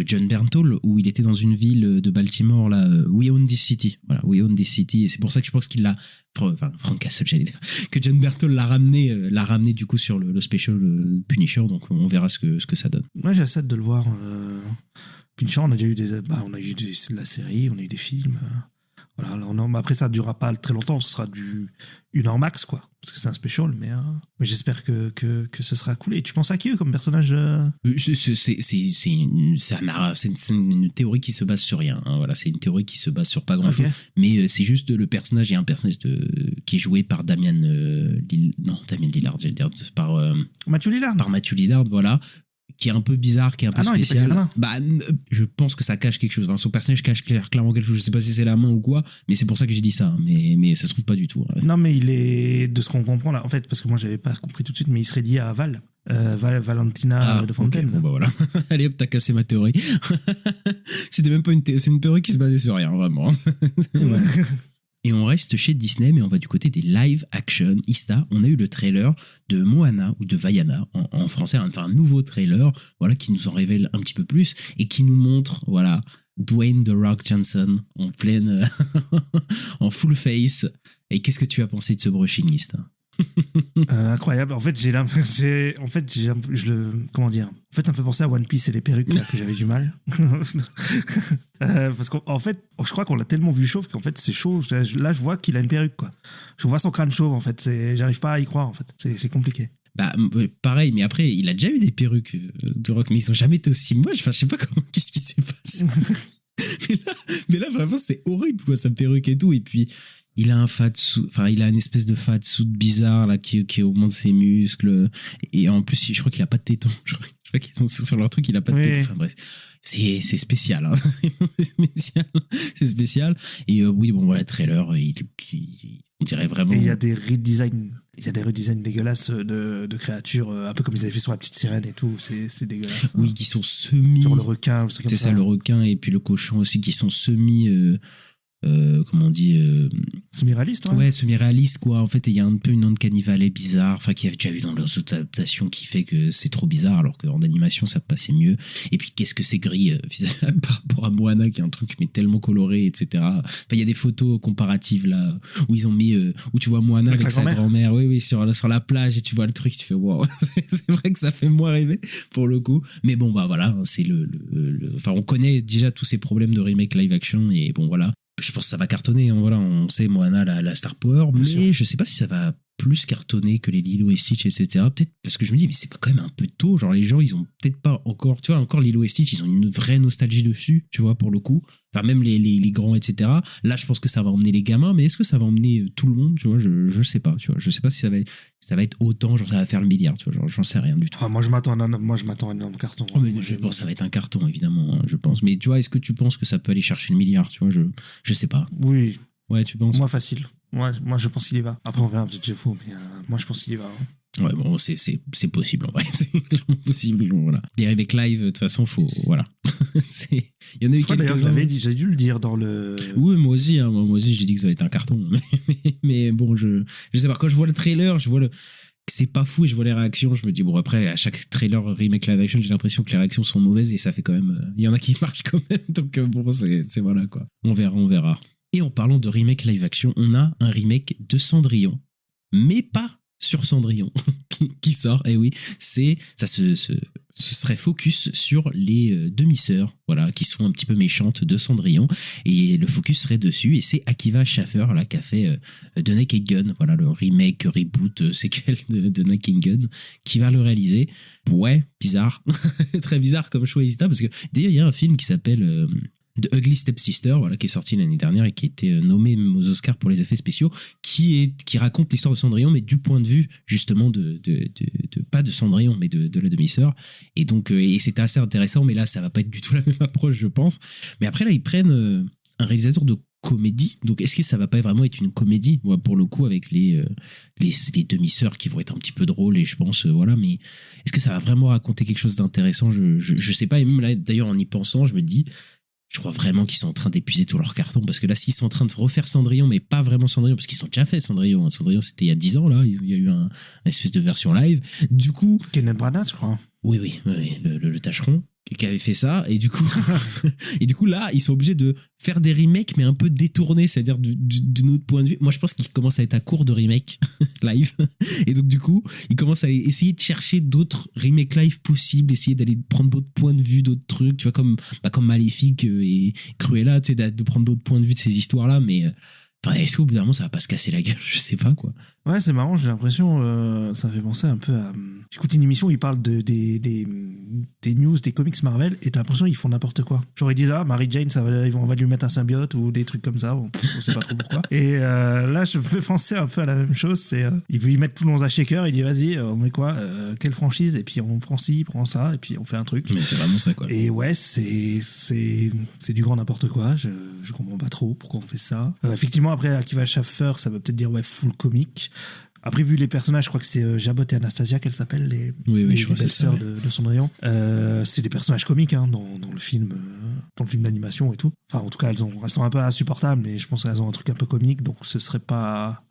John Bernthal, où il était dans une ville de Baltimore, là, We Own This City. Voilà, We Own This City. Et c'est pour ça que je pense qu'il l'a, Frank Castle, j'allais dire, que John Bernthal l'a ramené du coup sur le special Punisher. Donc on verra ce que ça donne. Moi, j'ai hâte de le voir. Punisher, on a déjà eu la série, on a eu des films. Voilà, après ça ne durera pas très longtemps, ce sera du 1 heure max, quoi, parce que c'est un special, mais j'espère que ce sera cool. Et tu penses à qui comme personnage? C'est une théorie qui se base sur rien, hein, voilà, c'est une théorie qui se base sur pas grand chose, mais c'est juste il y a un personnage qui est joué par Damien Lillard, j'allais dire, par Matthew Lillard, voilà, qui est un peu bizarre, qui est un peu spécial. Je pense que ça cache quelque chose. Enfin, son personnage cache clairement quelque chose. Je sais pas si c'est la main ou quoi, mais c'est pour ça que j'ai dit ça. Mais ça se trouve pas du tout. Hein. Non, mais il est, de ce qu'on comprend là, en fait, parce que moi j'avais pas compris tout de suite, mais il serait lié à Valentina de Fontaine. Bon, bah voilà. Allez hop, t'as cassé ma théorie. C'était même pas c'est une théorie qui se basait sur rien, vraiment. Ouais. Et on reste chez Disney, mais on va du côté des live action. Ista, on a eu le trailer de Moana ou de Vaiana en français, enfin un nouveau trailer, voilà, qui nous en révèle un petit peu plus et qui nous montre, voilà, Dwayne The Rock Johnson en pleine, en full face. Et qu'est-ce que tu as pensé de ce brushing, Ista? Incroyable. En fait, comment dire? En fait, ça me fait penser à One Piece et les perruques là, que j'avais du mal. Parce qu'en fait, je crois qu'on l'a tellement vu chauve qu'en fait, c'est chaud. Là, je vois qu'il a une perruque, quoi. Je vois son crâne chauve, en fait. J'arrive pas à y croire, en fait. C'est compliqué. Bah, pareil, mais après, il a déjà eu des perruques de Rock, mais ils ont jamais été aussi moches. Enfin, je sais pas qu'est-ce qui s'est passé. mais là, vraiment, c'est horrible, quoi, sa perruque et tout. Et puis, il a il a une espèce de fatsuit bizarre là qui augmente ses muscles, et en plus je crois qu'il a pas de tétons. Je crois qu'ils sont sur leur truc, il a pas de tétons. Enfin bref, c'est spécial, hein. c'est spécial. Et oui, bon voilà, trailer, on dirait vraiment. Et il y a des redesigns dégueulasses de créatures, un peu comme ils avaient fait sur la petite sirène et tout. C'est dégueulasse. Oui, qui sont semi. Sur le requin, c'est ça, le requin, et puis le cochon aussi, qui sont semi. Comment on dit, semi-réaliste, ouais, semi-réaliste, quoi. En fait, il y a un peu une uncanny valley bizarre, enfin, qu'il y avait déjà vu dans leurs adaptations, qui fait que c'est trop bizarre, alors qu'en animation ça passait mieux. Et puis qu'est-ce que c'est gris par rapport à Moana, qui est un truc mais tellement coloré, etc. Enfin, il y a des photos comparatives là où ils ont mis, où tu vois Moana avec sa grand-mère, oui, sur la plage, et tu vois le truc, tu fais waouh. C'est vrai que ça fait moins rêver pour le coup, mais bon, bah voilà, c'est enfin, on connaît déjà tous ces problèmes de remake live action, et bon voilà. Je pense que ça va cartonner, hein, voilà, on sait Moana la star power, mais je sais pas si ça va plus cartonner que les Lilo et Stitch, etc. Peut-être parce que je me dis, mais c'est pas quand même un peu tôt, genre les gens ils ont peut-être pas encore, tu vois, encore Lilo et Stitch, ils ont une vraie nostalgie dessus, tu vois, pour le coup, enfin même les grands, etc. Là je pense que ça va emmener les gamins, mais est-ce que ça va emmener tout le monde, tu vois, je sais pas, tu vois, je sais pas si ça va être autant, genre ça va faire le milliard, tu vois, genre j'en sais rien du tout. Moi je m'attends à un énorme carton. Oh, mais je pense que ça va être un carton, évidemment, hein, je pense, mais tu vois, est-ce que tu penses que ça peut aller chercher le milliard, tu vois, je sais pas. Oui. Ouais, tu penses? Moi, facile. Moi, je pense qu'il y va. Après, on verra, peut-être que j'ai faux, mais moi, je pense qu'il y va. Hein. Ouais, bon, c'est possible, en vrai. C'est clairement possible, voilà. Les remakes live, de toute façon, faut. Voilà. Il y en a eu quelques-uns. D'ailleurs, j'ai dû le dire dans le. Oui, moi aussi, j'ai dit que ça va être un carton. Mais bon, je sais pas, quand je vois le trailer, je vois c'est pas fou, et je vois les réactions, je me dis, bon, après, à chaque trailer remake live action, j'ai l'impression que les réactions sont mauvaises, et ça fait quand même. Il y en a qui marchent quand même, donc bon, c'est voilà, quoi. On verra. Et en parlant de remake live action, on a un remake de Cendrillon, mais pas sur Cendrillon, qui sort. Et oui, ce serait focus sur les demi-sœurs, voilà, qui sont un petit peu méchantes de Cendrillon, et le focus serait dessus. Et c'est Akiva Schaffer là qui a fait The Naked Gun, voilà, le remake reboot séquel de Naked Gun, qui va le réaliser. Ouais, bizarre, très bizarre comme choix, parce que d'ailleurs il y a un film qui s'appelle The Ugly Stepsister, voilà, qui est sorti l'année dernière et qui a été nommé même aux Oscars pour les effets spéciaux, qui raconte l'histoire de Cendrillon, mais du point de vue justement de pas de Cendrillon, mais de la demi-sœur. Et donc et c'était assez intéressant, mais là ça va pas être du tout la même approche, je pense. Mais après là ils prennent un réalisateur de comédie, donc est-ce que ça va pas vraiment être une comédie, ouais, pour le coup, avec les demi-sœurs qui vont être un petit peu drôles, et je pense voilà, mais est-ce que ça va vraiment raconter quelque chose d'intéressant? Je sais pas. Et même là d'ailleurs, en y pensant, je me dis, je crois vraiment qu'ils sont en train d'épuiser tous leurs cartons, parce que là, s'ils sont en train de refaire Cendrillon, mais pas vraiment Cendrillon, parce qu'ils ont déjà fait Cendrillon. Cendrillon, c'était il y a 10 ans, là. Il y a eu une espèce de version live. Du coup. Kenneth Branagh, je crois. Oui, le tâcheron qui avait fait ça, et du coup là ils sont obligés de faire des remakes mais un peu détournés, c'est-à-dire d'un autre point de vue. Moi je pense qu'ils commencent à être à court de remakes live, et donc du coup ils commencent à essayer de chercher d'autres remakes live possibles, essayer d'aller prendre d'autres points de vue, d'autres trucs, tu vois, comme Maléfique et Cruella, tu sais, de prendre d'autres points de vue de ces histoires là, mais est-ce qu'au bout d'un moment ça va pas se casser la gueule? Je sais pas, quoi. Ouais, c'est marrant, j'ai l'impression, ça me fait penser un peu à. J'écoute une émission où ils parlent des news, des comics Marvel, et t'as l'impression qu'ils font n'importe quoi. Genre ils disent, Mary Jane, on va lui mettre un symbiote, ou des trucs comme ça, on sait pas trop pourquoi. Et là, je me fais penser un peu à la même chose, il veut y mettre tout dans un shaker, il dit, vas-y, on met quoi, quelle franchise, et puis on prend ci, prend ça, et puis on fait un truc. Mais c'est vraiment ça, quoi. Et ouais, c'est du grand n'importe quoi, je comprends pas trop pourquoi on fait ça. Effectivement, après, Akiva Schaffer, ça veut peut-être dire, ouais, full comique. Après, vu les personnages, je crois que c'est Jabot et Anastasia qu'elles s'appellent, les je crois que c'est ça, belles-sœurs de Cendrillon. C'est des personnages comiques dans le film d'animation et tout. Enfin, en tout cas, elles sont un peu insupportables, mais je pense qu'elles ont un truc un peu comique, donc ce serait pas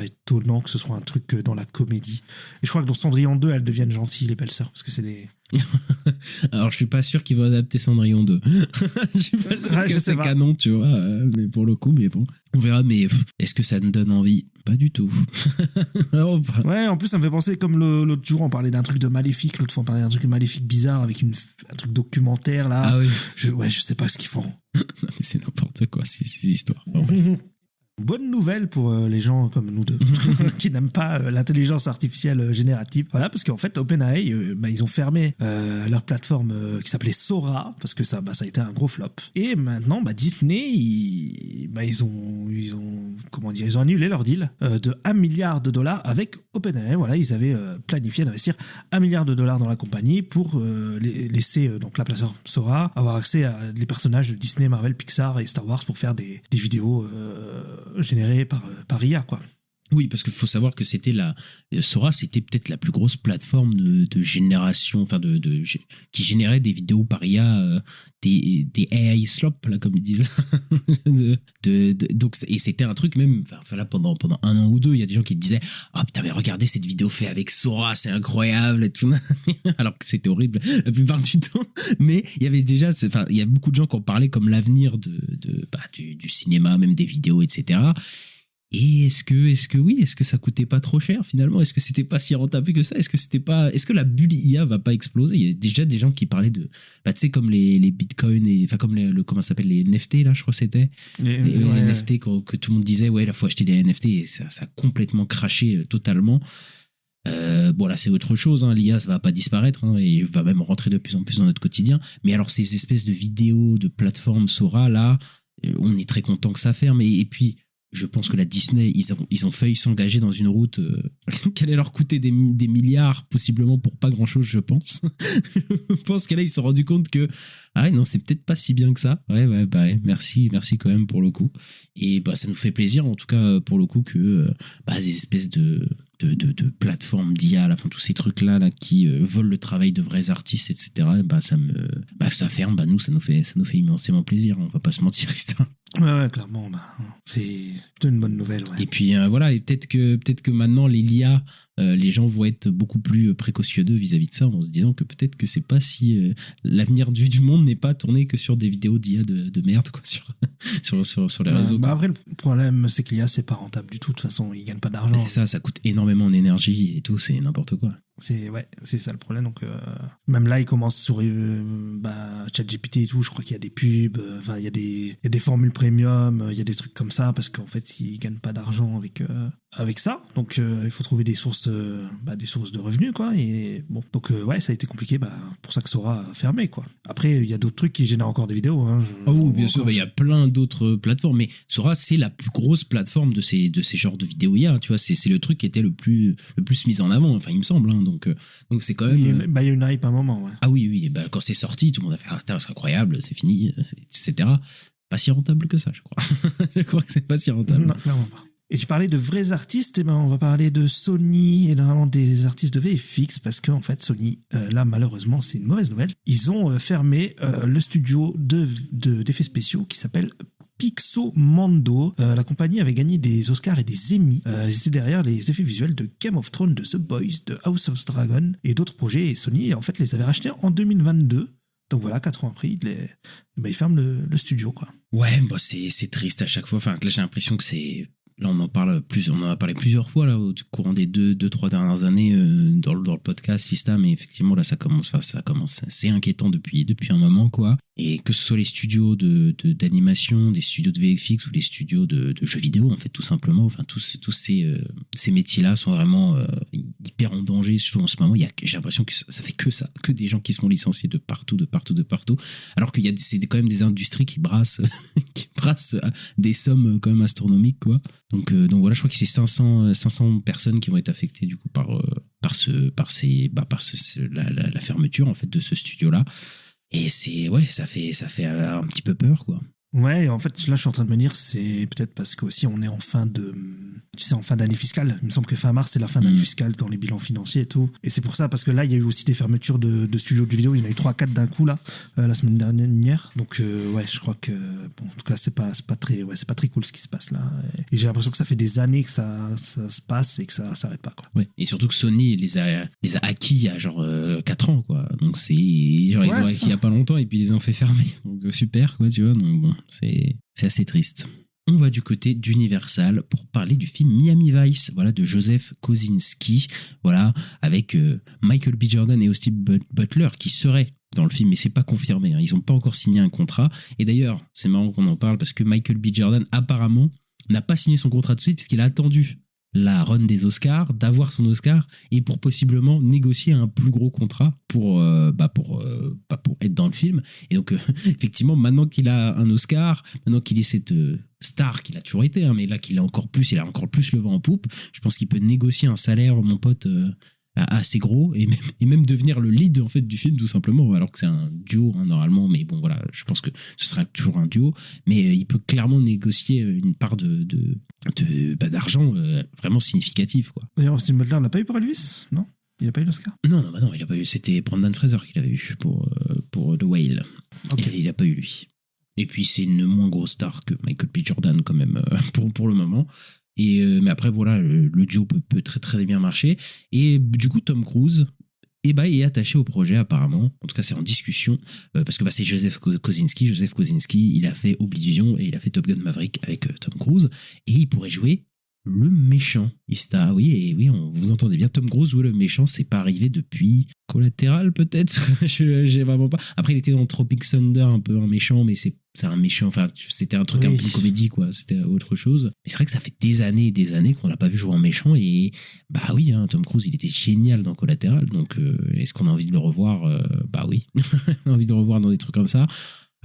étonnant que ce soit un truc dans la comédie. Et je crois que dans Cendrillon 2, elles deviennent gentilles, les belles-sœurs, parce que c'est des... Alors, je suis pas sûr qu'ils vont adapter Cendrillon 2. Je suis pas sûr que c'est canon, tu vois. Mais pour le coup, mais bon. On verra, mais est-ce que ça me donne envie? Pas du tout. Ouais, en plus, ça me fait penser, comme l'autre jour, on parlait d'un truc de Maléfique, l'autre fois, on parlait d'un truc maléfique bizarre avec un truc documentaire, là. Ah oui. Je sais pas ce qu'ils font. Mais c'est n'importe quoi, ces histoires. Bonne nouvelle pour les gens comme nous deux qui n'aiment pas l'intelligence artificielle générative. Voilà, parce qu'en fait, OpenAI, ils ont fermé leur plateforme qui s'appelait Sora parce que ça a été un gros flop. Et maintenant, Disney, ils ont annulé leur deal de $1 milliard avec OpenAI. Voilà, ils avaient planifié d'investir $1 milliard dans la compagnie pour laisser donc la plateforme Sora avoir accès à les personnages de Disney, Marvel, Pixar et Star Wars pour faire des vidéos généré par IA, quoi. Oui, parce qu'il faut savoir que Sora, c'était peut-être la plus grosse plateforme de génération, enfin qui générait des vidéos par IA, des AI slop, là, comme ils disent. Donc, et c'était un truc même, là, pendant 1 an ou 2, il y a des gens qui te disaient « Ah, putain, mais regardez cette vidéo faite avec Sora, c'est incroyable !» et tout. Alors que c'était horrible la plupart du temps. Mais il y avait déjà, il y a beaucoup de gens qui en parlaient comme l'avenir du cinéma, même des vidéos, etc. Et est-ce que ça coûtait pas trop cher finalement? Est-ce que c'était pas si rentable que ça? Est-ce que la bulle IA va pas exploser? Il y a déjà des gens qui parlaient de, tu sais, comme les bitcoins et, enfin, comme comment ça s'appelle, les NFT, là, je crois que c'était. Les NFT que tout le monde disait, ouais, là, faut acheter des NFT et ça a complètement craché totalement. Bon, là, c'est autre chose, hein. L'IA, ça va pas disparaître, hein, et va même rentrer de plus en plus dans notre quotidien. Mais alors, ces espèces de vidéos, de plateformes Sora, là, on est très content que ça ferme. Et puis, je pense que la Disney, ils ont failli s'engager dans une route qui allait leur coûter des milliards, possiblement pour pas grand-chose, je pense. Je pense que là, ils se sont rendus compte que non, c'est peut-être pas si bien que ça. Ouais, merci quand même pour le coup. Et ça nous fait plaisir, en tout cas, pour le coup, que des espèces de plateformes d'IA, enfin, tous ces trucs-là là, qui volent le travail de vrais artistes, etc., ça ferme. Nous, ça nous fait immensément plaisir, on va pas se mentir, Christin. Ouais, clairement, c'est plutôt une bonne nouvelle. Ouais. Et puis voilà, et peut-être que maintenant l'IA, les gens vont être beaucoup plus précautionneux vis-à-vis de ça, en se disant que peut-être que c'est pas si l'avenir du monde n'est pas tourné que sur des vidéos d'IA de merde, quoi, sur les réseaux. Après, le problème, c'est que l'IA, c'est pas rentable du tout. De toute façon, ils gagnent pas d'argent. C'est ça coûte énormément en énergie et tout, c'est n'importe quoi. C'est ça le problème. Donc même là, ils commencent sur ChatGPT et tout. Je crois qu'il y a des pubs, il y a des formules premium, il y a des trucs comme ça parce qu'en fait, ils gagnent pas d'argent avec ça. Donc il faut trouver des sources de revenus, quoi. Et bon, donc ça a été compliqué. Pour ça que Sora a fermé, quoi. Après, il y a d'autres trucs qui génèrent encore des vidéos. Hein. Bien sûr, il y a plein d'autres plateformes, mais Sora, c'est la plus grosse plateforme de ces genres de vidéos IA. Tu vois, c'est le truc qui était le plus mis en avant. Enfin, il me semble. Hein. Donc c'est quand même. Il y a une hype à un moment. Ouais. Ah oui. Quand c'est sorti, tout le monde a fait c'est incroyable, c'est fini, etc. Pas si rentable que ça, je crois. Je crois que c'est pas si rentable. Non, clairement pas. Et tu parlais de vrais artistes, on va parler de Sony et notamment des artistes de VFX parce qu'en fait Sony, là malheureusement c'est une mauvaise nouvelle, ils ont fermé le studio d'effets spéciaux qui s'appelle Pixomondo. La compagnie avait gagné des Oscars et des Emmy. Ils étaient derrière les effets visuels de Game of Thrones, de The Boys, de House of Dragon et d'autres projets. Et Sony, en fait, les avait rachetés en 2022. Donc voilà, 4 ans après, ils ferment le studio, quoi. Ouais, c'est triste à chaque fois. Enfin, là, j'ai l'impression que c'est... Là, on en a parlé plusieurs fois là, au courant des 2-3 dernières années dans le podcast Sista, mais effectivement là ça commence, c'est inquiétant depuis un moment, quoi. Et que ce soit les studios d'animation, des studios de VFX ou les studios de jeux vidéo, en fait, tout simplement, enfin tous ces métiers-là sont vraiment hyper en danger. Surtout en ce moment, j'ai l'impression que ça fait que des gens qui se font licencier de partout, alors c'est quand même des industries qui brassent des sommes quand même astronomiques, quoi. Donc voilà, je crois que c'est 500 personnes qui vont être affectées du coup par la fermeture en fait de ce studio-là. Et ça fait un petit peu peur, quoi. Ouais, en fait, là, je suis en train de me dire, c'est peut-être parce qu'aussi on est en fin d'année fiscale. Il me semble que fin mars, c'est la fin d'année fiscale dans les bilans financiers et tout. Et c'est pour ça, parce que là, il y a eu aussi des fermetures de studios de jeux vidéo. Il y en a eu 3-4 d'un coup, là, la semaine dernière. Donc, ouais, je crois que, bon, en tout cas, c'est pas très cool ce qui se passe là. Et j'ai l'impression que ça fait des années que ça se passe et que ça s'arrête pas, quoi. Ouais. Et surtout que Sony les a acquis il y a genre 4 ans, quoi. Donc c'est genre, ils ont acquis il y a pas longtemps et puis ils les ont fait fermer. Donc super, quoi, tu vois. Donc bon, c'est assez triste. On va du côté d'Universal pour parler du film Miami Vice, voilà, de Joseph Kosinski, voilà, avec Michael B. Jordan et Austin Butler qui seraient dans le film, mais c'est pas confirmé, hein. Ils ont pas encore signé un contrat. Et d'ailleurs, c'est marrant qu'on en parle parce que Michael B. Jordan apparemment n'a pas signé son contrat tout de suite puisqu'il a attendu la run des Oscars, d'avoir son Oscar et pour possiblement négocier un plus gros contrat pour être dans le film. Et donc effectivement, maintenant qu'il a un Oscar, maintenant qu'il est cette star qu'il a toujours été, hein, mais là qu'il a encore plus, il a encore plus le vent en poupe, je pense qu'il peut négocier un salaire, mon pote, assez gros et même devenir le lead en fait du film tout simplement, alors que c'est un duo, hein, normalement, mais bon voilà, je pense que ce sera toujours un duo, mais il peut clairement négocier une part d'argent vraiment significatif, quoi. D'ailleurs, Austin Butler n'a pas eu pour Elvis, non? Il n'a pas eu l'Oscar? Non, il a pas eu, c'était Brendan Fraser qui l'avait eu pour The Whale. Okay. Et il a pas eu lui. Et puis c'est une moins grosse star que Michael B. Jordan quand même pour le moment. Et mais après voilà, le duo peut très très bien marcher. Et du coup Tom Cruise est attaché au projet apparemment. En tout cas c'est en discussion parce que c'est Joseph Kosinski. Joseph Kosinski, il a fait Oblivion et il a fait Top Gun Maverick avec Tom Cruise et il pourrait jouer le méchant. Oui, vous entendez bien, Tom Cruise jouer le méchant, c'est pas arrivé depuis Collateral peut-être. J'ai vraiment pas. Après il était dans Tropic Thunder, un peu un méchant, mais c'est un méchant, enfin c'était un truc un peu une comédie, quoi, c'était autre chose. Mais c'est vrai que ça fait des années et des années qu'on l'a pas vu jouer en méchant et bah oui, hein, Tom Cruise il était génial dans Collateral, donc est-ce qu'on a envie de le revoir? Bah oui, on a envie de le revoir dans des trucs comme ça.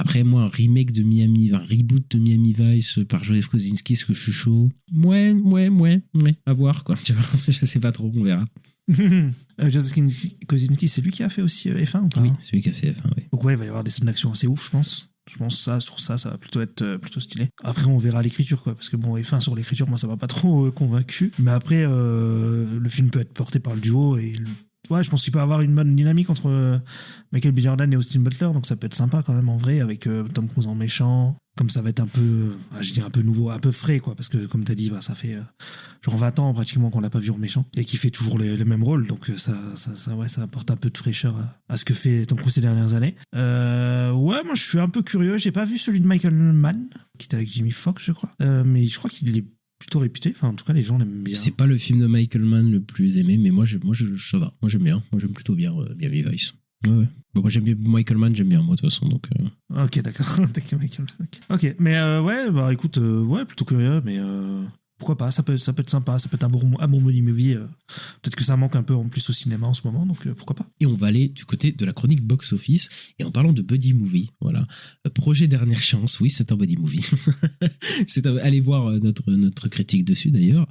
Après, moi, un remake de un reboot de Miami Vice par Joseph Kosinski, est-ce que je suis chaud? Ouais, à voir, quoi. Tu vois, je sais pas trop, on verra. Joseph Kosinski, c'est lui qui a fait aussi F1 ou pas? Oui, c'est lui qui a fait F1, oui. Donc ouais, il va y avoir des scènes d'action assez ouf, je pense. Je pense ça va plutôt être plutôt stylé. Après, on verra l'écriture, quoi, parce que bon, F1 sur l'écriture, moi, ça m'a pas trop convaincu. Mais après, le film peut être porté par le duo et ouais, je pense qu'il peut avoir une bonne dynamique entre Michael B. Jordan et Austin Butler, donc ça peut être sympa quand même en vrai, avec Tom Cruise en méchant. Comme ça va être un peu, je dirais un peu nouveau, un peu frais, quoi, parce que comme t'as dit, ça fait genre 20 ans pratiquement qu'on l'a pas vu en méchant et qu'il fait toujours les mêmes rôles, donc ça apporte un peu de fraîcheur à ce que fait Tom Cruise ces dernières années. Ouais, moi je suis un peu curieux, j'ai pas vu celui de Michael Mann, qui était avec Jimmy Fox, je crois, mais je crois qu'il est plutôt réputé, enfin en tout cas les gens l'aiment bien. C'est pas le film de Michael Mann le plus aimé, mais moi ça va, moi j'aime bien, moi j'aime plutôt bien Miami Vice. Ouais. Bon, moi j'aime bien Michael Mann, j'aime bien moi de toute façon, donc ok, d'accord. Ok, mais ouais, bah écoute, ouais, plutôt curieux, mais pourquoi pas, ça peut être sympa, ça peut être un bon buddy movie. Peut-être que ça manque un peu en plus au cinéma en ce moment, donc pourquoi pas. Et on va aller du côté de la chronique box-office, et en parlant de buddy movie, voilà, projet Dernière Chance, oui, c'est un buddy movie. Allez voir notre critique dessus d'ailleurs,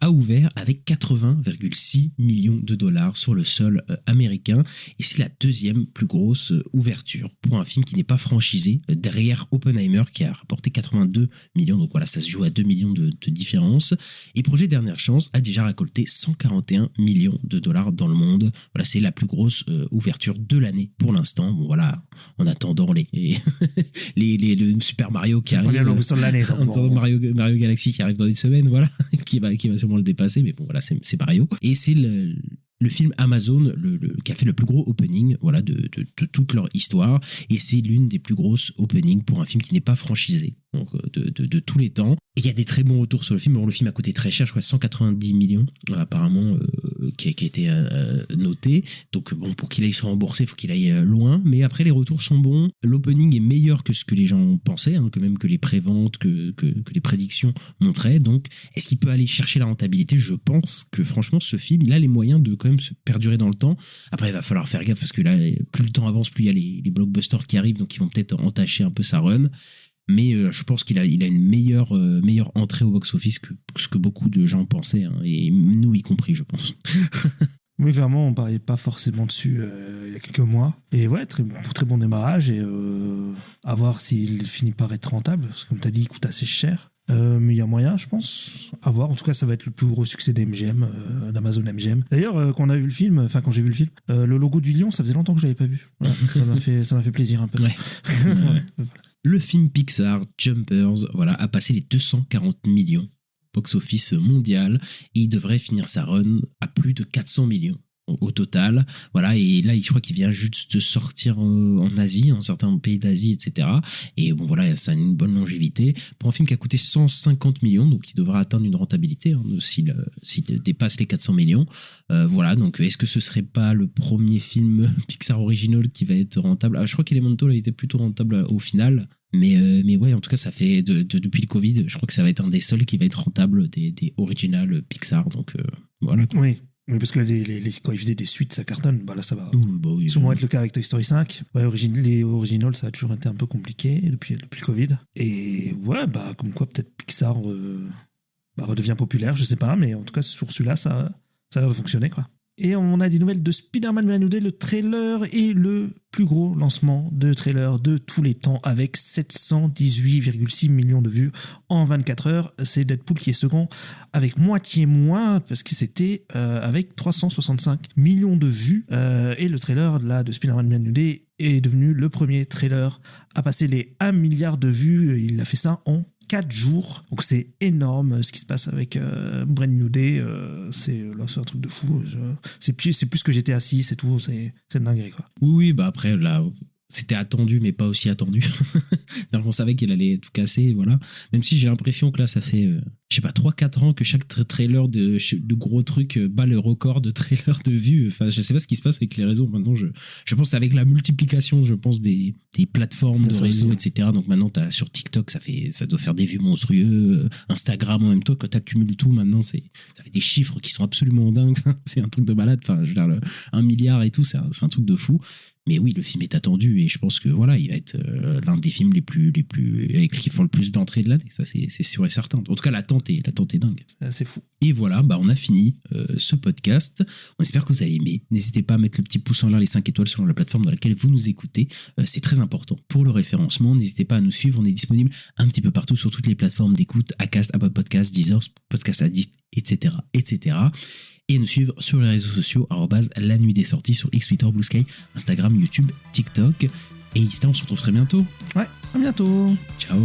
a ouvert avec 80,6 millions de dollars sur le sol américain, et c'est la deuxième plus grosse ouverture pour un film qui n'est pas franchisé, derrière Oppenheimer qui a rapporté 82 millions, donc voilà, ça se joue à 2 millions de différence. Et Projet Dernière Chance a déjà récolté 141 millions de dollars dans le monde. Voilà, c'est la plus grosse ouverture de l'année pour l'instant. Bon voilà, en attendant le Super Mario qui arrive, Mario Galaxy qui arrive dans une semaine, voilà, qui va sûrement le dépasser, mais bon voilà, c'est Mario. Et c'est le film Amazon qui a fait le plus gros opening, voilà, de toute leur histoire, et c'est l'une des plus grosses openings pour un film qui n'est pas franchisé, donc de tous les temps. Et il y a des très bons retours sur le film. Bon, le film a coûté très cher, je crois 190 millions apparemment, qui a été noté. Donc bon, pour qu'il aille se rembourser, il faut qu'il aille loin. Mais après, les retours sont bons. L'opening est meilleur que ce que les gens pensaient, hein, que même que les préventes, que les prédictions montraient. Donc, est-ce qu'il peut aller chercher la rentabilité? Je pense que franchement, ce film, il a les moyens de quand même se perdurer dans le temps. Après, il va falloir faire gaffe parce que là, plus le temps avance, plus il y a les blockbusters qui arrivent, donc ils vont peut-être entacher un peu sa run. Mais je pense qu'il a une meilleure entrée au box-office que ce que beaucoup de gens pensaient, hein, et nous y compris, je pense. Oui, clairement, on pariait pas forcément dessus il y a quelques mois. Et ouais, très bon démarrage. Et à voir s'il finit par être rentable. Parce que comme tu as dit, il coûte assez cher. Mais il y a moyen, je pense. À voir. En tout cas, ça va être le plus gros succès d'MGM, d'Amazon MGM. D'ailleurs, quand j'ai vu le film, le logo du lion, ça faisait longtemps que je l'avais pas vu. Voilà, ça m'a fait plaisir un peu. Ouais. Ouais. Le film Pixar Jumpers, voilà, a passé les 240 millions box-office mondial et il devrait finir sa run à plus de 400 millions au total. Voilà, et là, je crois qu'il vient juste de sortir en Asie, en certains pays d'Asie, etc. Et bon, voilà, ça a une bonne longévité. Pour un film qui a coûté 150 millions, donc il devra atteindre une rentabilité s'il dépasse les 400 millions. Voilà, donc est-ce que ce serait pas le premier film Pixar original qui va être rentable? Je crois qu'Elemental a été plutôt rentable au final. Mais ouais, en tout cas, ça fait depuis le Covid, je crois que ça va être un des seuls qui va être rentable des original Pixar. Donc voilà. Oui, parce que quand ils faisaient des suites, ça cartonne. Bah là, ça va Oui, sûrement être le cas avec Toy Story 5. Ouais, les originals, ça a toujours été un peu compliqué depuis le Covid. Et ouais, bah comme quoi peut-être Pixar redevient populaire, je sais pas, mais en tout cas sur celui-là, ça a l'air de fonctionner, quoi. Et on a des nouvelles de Spider-Man Brand New, le trailer est le plus gros lancement de trailer de tous les temps avec 718,6 millions de vues en 24 heures. C'est Deadpool qui est second avec moitié moins parce que c'était avec 365 millions de vues. Et le trailer là, de Spider-Man Brand New Day est devenu le premier trailer à passer les 1 milliard de vues. Il a fait ça en 4 jours, donc c'est énorme ce qui se passe avec Brand New Day. C'est un truc de fou. C'est plus que GTA 6 et tout, c'est une dinguerie, quoi. Oui, bah après là, c'était attendu, mais pas aussi attendu. On savait qu'il allait tout casser, voilà. Même si j'ai l'impression que là, ça fait, je sais pas, 3-4 ans que chaque trailer de gros trucs bat le record de trailer de vues. Enfin, je sais pas ce qui se passe avec les réseaux. Maintenant, je pense avec la multiplication, des plateformes de réseaux, etc. Donc maintenant, sur TikTok, ça doit faire des vues monstrueux. Instagram, en même temps, quand t'accumules tout, maintenant, ça fait des chiffres qui sont absolument dingues. C'est un truc de malade. Enfin, je veux dire, 1 milliard et tout, c'est un truc de fou. Mais oui, le film est attendu et je pense que voilà, il va être l'un des films les plus qui font le plus d'entrées de l'année. Ça, c'est sûr et certain. En tout cas, l'attente est dingue. C'est fou. Et voilà, bah on a fini ce podcast. On espère que vous avez aimé. N'hésitez pas à mettre le petit pouce en l'air, les 5 étoiles selon la plateforme dans laquelle vous nous écoutez. C'est très important pour le référencement. N'hésitez pas à nous suivre. On est disponible un petit peu partout sur toutes les plateformes d'écoute, Acast, Apple Podcasts, Deezer, Podcast Addict, etc., etc. Et nous suivre sur les réseaux sociaux @la nuit des sorties sur X, Twitter, Blue Sky, Instagram, YouTube, TikTok. Et Insta, on se retrouve très bientôt. Ouais, à bientôt. Ciao.